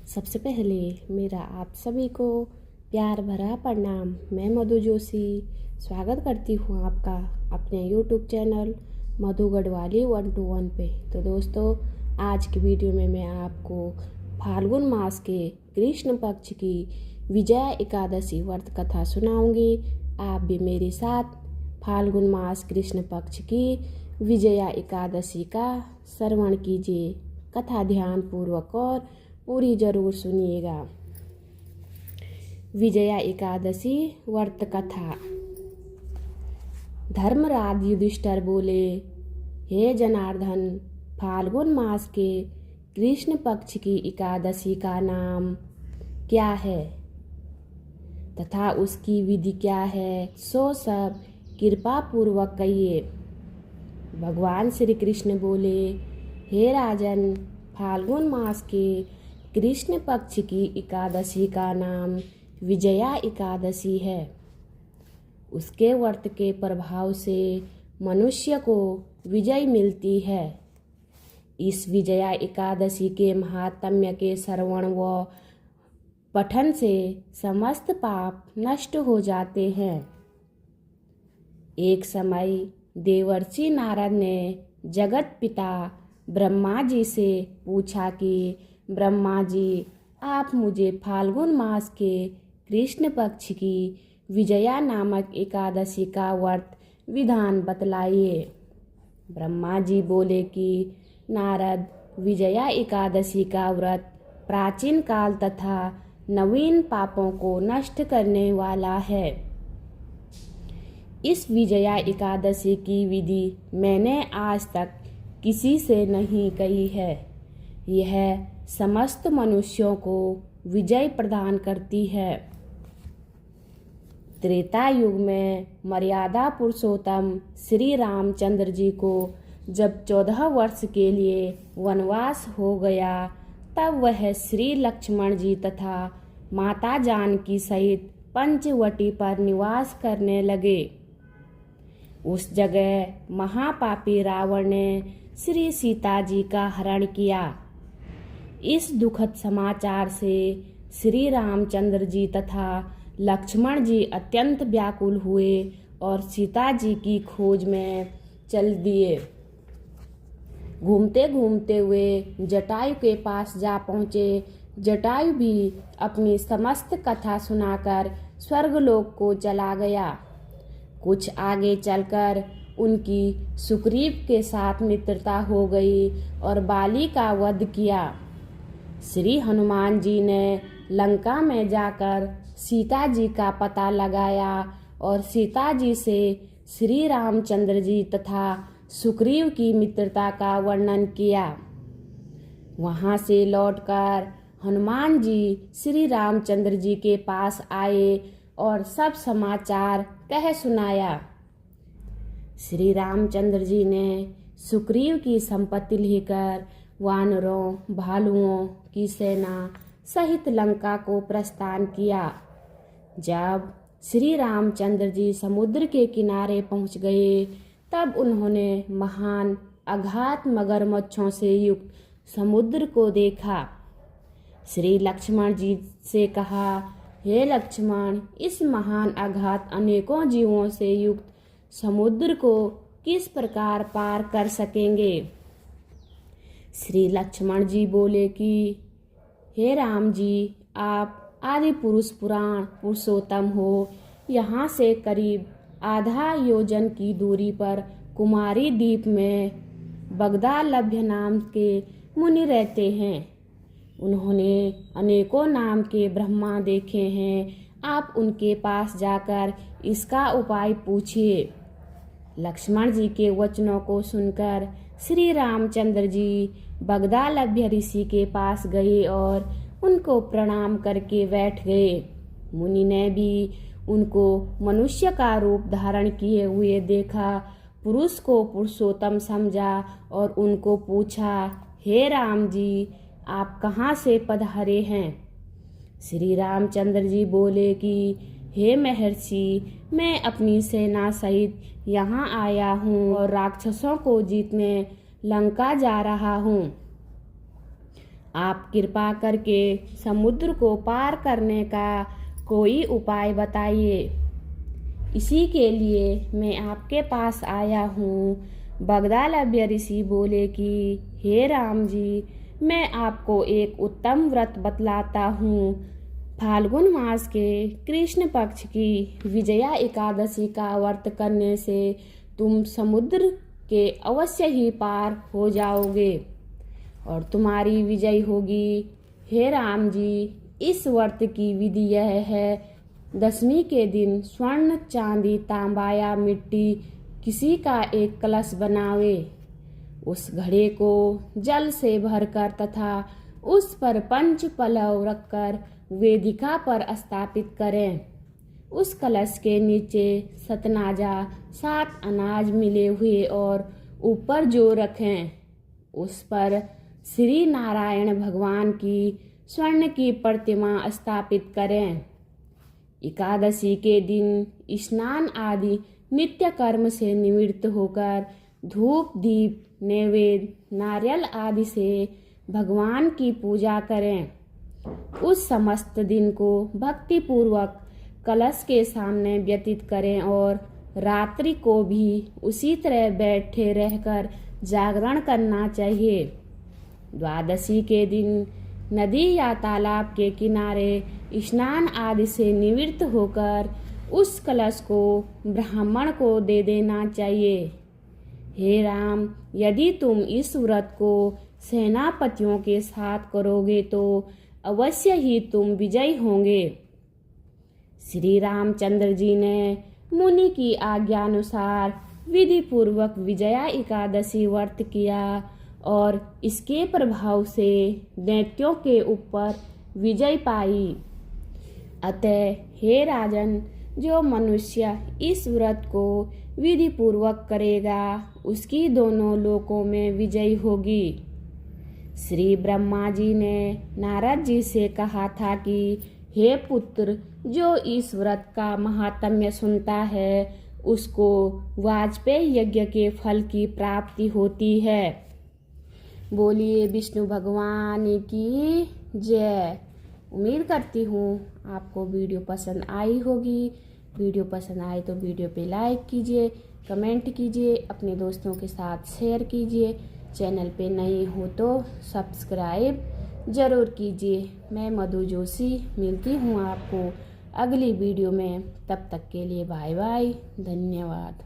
सबसे पहले मेरा आप सभी को प्यार भरा प्रणाम। मैं मधु जोशी स्वागत करती हूँ आपका अपने यूट्यूब चैनल मधु गढ़वाली 121 पे। तो दोस्तों, आज की वीडियो में मैं आपको फाल्गुन मास के कृष्ण पक्ष की विजया एकादशी व्रत कथा सुनाऊंगी। आप भी मेरे साथ फाल्गुन मास कृष्ण पक्ष की विजया एकादशी का श्रवण कीजिए। कथा ध्यान पूर्वक और पूरी जरूर सुनिएगा। विजया एकादशी व्रत कथा। धर्मराज युधिष्ठिर बोले, हे जनार्दन, फाल्गुन मास के कृष्ण पक्ष की एकादशी का नाम क्या है तथा उसकी विधि क्या है, सो सब कृपा पूर्वक कहिए। भगवान श्री कृष्ण बोले, हे राजन, फाल्गुन मास के कृष्ण पक्ष की एकादशी का नाम विजया एकादशी है। उसके व्रत के प्रभाव से मनुष्य को विजय मिलती है। इस विजया एकादशी के महात्म्य के श्रवण व पठन से समस्त पाप नष्ट हो जाते हैं। एक समय देवर्षि नारद ने जगत पिता ब्रह्मा जी से पूछा कि ब्रह्मा जी, आप मुझे फाल्गुन मास के कृष्ण पक्ष की विजया नामक एकादशी का व्रत विधान बतलाइए। ब्रह्मा जी बोले कि नारद, विजया एकादशी का व्रत प्राचीन काल तथा नवीन पापों को नष्ट करने वाला है। इस विजया एकादशी की विधि मैंने आज तक किसी से नहीं कही है। यह समस्त मनुष्यों को विजय प्रदान करती है। त्रेता युग में मर्यादा पुरुषोत्तम श्री रामचंद्र जी को जब 14 वर्ष के लिए वनवास हो गया, तब वह श्री लक्ष्मण जी तथा माता जानकी सहित पंचवटी पर निवास करने लगे। उस जगह महापापी रावण ने श्री सीता जी का हरण किया। इस दुखद समाचार से श्री रामचंद्र जी तथा लक्ष्मण जी अत्यंत व्याकुल हुए और सीता जी की खोज में चल दिए। घूमते घूमते हुए जटायु के पास जा पहुँचे। जटायु भी अपनी समस्त कथा सुनाकर स्वर्गलोक को चला गया। कुछ आगे चलकर उनकी सुग्रीव के साथ मित्रता हो गई और बाली का वध किया। श्री हनुमान जी ने लंका में जाकर सीता जी का पता लगाया और सीता जी से श्री रामचंद्र जी तथा सुग्रीव की मित्रता का वर्णन किया। वहां से लौटकर हनुमान जी श्री रामचंद्र जी के पास आए और सब समाचार कह सुनाया। श्री रामचंद्र जी ने सुग्रीव की संपत्ति लेकर वानरों भालुओं की सेना सहित लंका को प्रस्थान किया। जब श्री रामचंद्र जी समुद्र के किनारे पहुंच गए, तब उन्होंने महान अगाध मगरमच्छों से युक्त समुद्र को देखा। श्री लक्ष्मण जी से कहा, हे लक्ष्मण, इस महान अगाध अनेकों जीवों से युक्त समुद्र को किस प्रकार पार कर सकेंगे। श्री लक्ष्मण जी बोले कि हे राम जी, आप आदि पुरुष पुराण पुरुषोत्तम हो। यहाँ से करीब आधा योजन की दूरी पर कुमारी द्वीप में बगदालभ्य नाम के मुनि रहते हैं। उन्होंने अनेकों नाम के ब्रह्मा देखे हैं। आप उनके पास जाकर इसका उपाय पूछिए। लक्ष्मण जी के वचनों को सुनकर श्री रामचंद्र जी बगदालभ्य ऋषि के पास गए और उनको प्रणाम करके बैठ गए। मुनि ने भी उनको मनुष्य का रूप धारण किए हुए देखा, पुरुष को पुरुषोत्तम समझा और उनको पूछा, हे राम जी, आप कहाँ से पधारे हैं। श्री रामचंद्र जी बोले कि हे महर्षि, मैं अपनी सेना सहित यहाँ आया हूँ और राक्षसों को जीतने लंका जा रहा हूँ। आप कृपा करके समुद्र को पार करने का कोई उपाय बताइए। इसी के लिए मैं आपके पास आया हूँ। बगदालभ्य ऋषि बोले कि हे राम जी, मैं आपको एक उत्तम व्रत बतलाता हूँ। फाल्गुन मास के कृष्ण पक्ष की विजया एकादशी का व्रत करने से तुम समुद्र के अवश्य ही पार हो जाओगे और तुम्हारी विजय होगी। हे राम जी, इस व्रत की विधि यह है, दशमी के दिन स्वर्ण, चांदी, तांबा या मिट्टी किसी का एक कलश बनावे। उस घड़े को जल से भरकर तथा उस पर पंच पलव रखकर वेदिका पर स्थापित करें। उस कलश के नीचे सतनाजा 7 अनाज मिले हुए और ऊपर जो रखें, उस पर श्री नारायण भगवान की स्वर्ण की प्रतिमा स्थापित करें। एकादशी के दिन स्नान आदि नित्य कर्म से निवृत्त होकर धूप, दीप, नैवेद्य, नारियल आदि से भगवान की पूजा करें। उस समस्त दिन को भक्ति पूर्वक कलश के सामने व्यतीत करें और रात्रि को भी उसी तरह बैठे रहकर जागरण करना चाहिए। द्वादशी के दिन नदी या तालाब के किनारे स्नान आदि से निवृत्त होकर उस कलश को ब्राह्मण को दे देना चाहिए। हे राम, यदि तुम इस व्रत को सेनापतियों के साथ करोगे तो अवश्य ही तुम विजयी होंगे। श्री रामचंद्र जी ने मुनि की आज्ञा अनुसार विधि पूर्वक विजया एकादशी व्रत किया और इसके प्रभाव से दैत्यों के ऊपर विजय पाई। अतः हे राजन, जो मनुष्य इस व्रत को विधि पूर्वक करेगा उसकी दोनों लोकों में विजय होगी। श्री ब्रह्मा जी ने नारद जी से कहा था कि हे पुत्र, जो इस व्रत का महात्म्य सुनता है उसको वाजपेयी यज्ञ के फल की प्राप्ति होती है। बोलिए विष्णु भगवान की जय। उम्मीद करती हूँ आपको वीडियो पसंद आई होगी। वीडियो पसंद आए तो वीडियो पे लाइक कीजिए, कमेंट कीजिए, अपने दोस्तों के साथ शेयर कीजिए। चैनल पे नए हो तो सब्सक्राइब ज़रूर कीजिए। मैं मधु जोशी मिलती हूँ आपको अगली वीडियो में। तब तक के लिए बाय बाय, धन्यवाद।